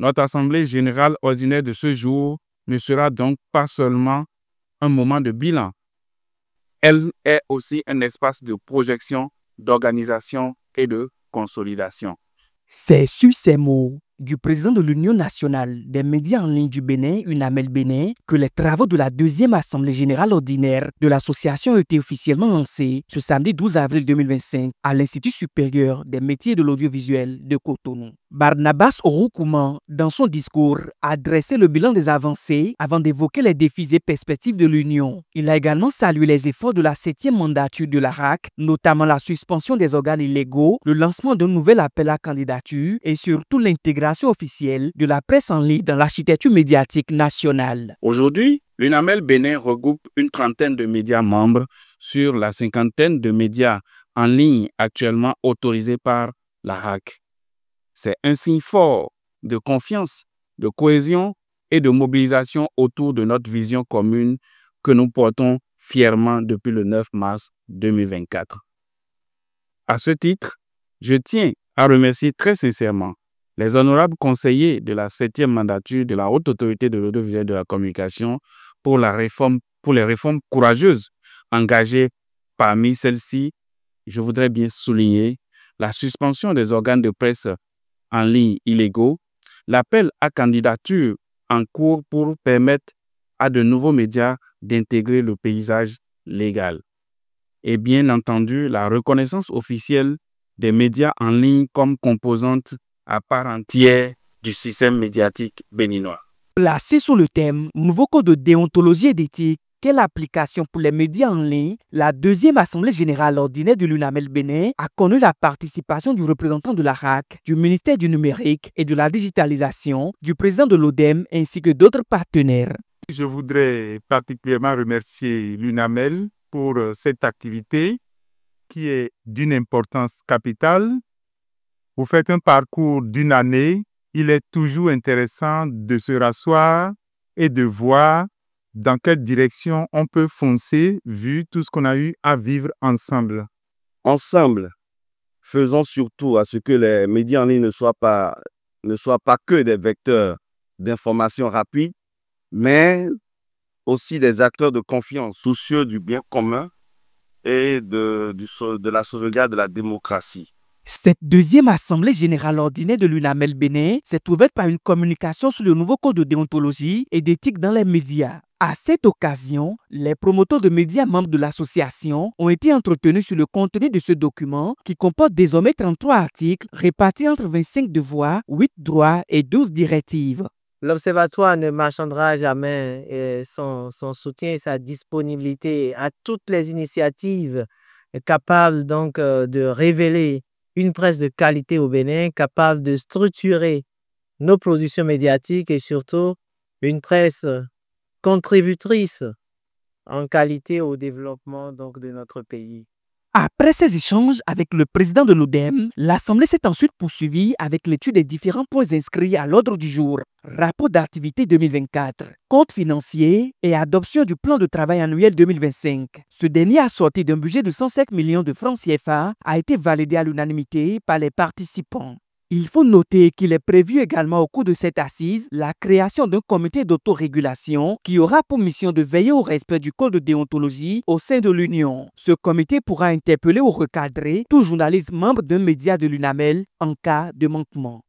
Notre Assemblée générale ordinaire de ce jour ne sera donc pas seulement un moment de bilan. Elle est aussi un espace de projection, d'organisation et de consolidation. C'est sur ces mots du président de l'Union nationale des médias en ligne du Bénin, UNAMEL Bénin, que les travaux de la deuxième Assemblée générale ordinaire de l'association ont été officiellement lancés ce samedi 12 avril 2025 à l'Institut supérieur des métiers de l'audiovisuel de Cotonou. Barnabas Oroukouman, dans son discours, a dressé le bilan des avancées avant d'évoquer les défis et perspectives de l'Union. Il a également salué les efforts de la 7e mandature de la RAC, notamment la suspension des organes illégaux, le lancement d'un nouvel appel à candidature et surtout l'intégration officielle de la presse en ligne dans l'architecture médiatique nationale. Aujourd'hui, l'UNAMEL Bénin regroupe une trentaine de médias membres sur la cinquantaine de médias en ligne actuellement autorisés par la RAC. C'est un signe fort de confiance, de cohésion et de mobilisation autour de notre vision commune que nous portons fièrement depuis le 9 mars 2024. À ce titre, je tiens à remercier très sincèrement les honorables conseillers de la 7e mandature de la Haute Autorité de l'audiovisuel et de la communication pour les réformes courageuses engagées. Parmi celles-ci, je voudrais bien souligner la suspension des organes de presse en ligne illégaux, l'appel à candidature en cours pour permettre à de nouveaux médias d'intégrer le paysage légal. Et bien entendu, la reconnaissance officielle des médias en ligne comme composante à part entière du système médiatique béninois. Placé sous le thème « Nouveau code de déontologie et d'éthique, quelle application pour les médias en ligne ?» la deuxième Assemblée générale ordinaire de l'UNAMEL Bénin a connu la participation du représentant de la RAC, du ministère du numérique et de la digitalisation, du président de l'ODEM ainsi que d'autres partenaires. Je voudrais particulièrement remercier l'UNAMEL pour cette activité qui est d'une importance capitale. Vous faites un parcours d'une année, il est toujours intéressant de se rasseoir et de voir dans quelle direction on peut foncer vu tout ce qu'on a eu à vivre ensemble. Ensemble, faisons surtout à ce que les médias en ligne ne soient pas que des vecteurs d'information rapide, mais aussi des acteurs de confiance, soucieux du bien commun et de la sauvegarde de la démocratie. Cette deuxième Assemblée générale ordinaire de l'UNAMEL Bénin s'est ouverte par une communication sur le nouveau code de déontologie et d'éthique dans les médias. À cette occasion, les promoteurs de médias membres de l'association ont été entretenus sur le contenu de ce document qui comporte désormais 33 articles répartis entre 25 devoirs, 8 droits et 12 directives. L'Observatoire ne marchandera jamais son soutien et sa disponibilité à toutes les initiatives capables donc de révéler une presse de qualité au Bénin, capable de structurer nos productions médiatiques et surtout une presse contributrice en qualité au développement donc, de notre pays. Après ces échanges avec le président de l'ODEM, l'Assemblée s'est ensuite poursuivie avec l'étude des différents points inscrits à l'ordre du jour. Rapport d'activité 2024, compte financier et adoption du plan de travail annuel 2025. Ce dernier, assorti d'un budget de 105 millions de francs CFA, a été validé à l'unanimité par les participants. Il faut noter qu'il est prévu également au cours de cette assise la création d'un comité d'autorégulation qui aura pour mission de veiller au respect du code de déontologie au sein de l'Union. Ce comité pourra interpeller ou recadrer tout journaliste membre d'un média de l'UNAMEL en cas de manquement.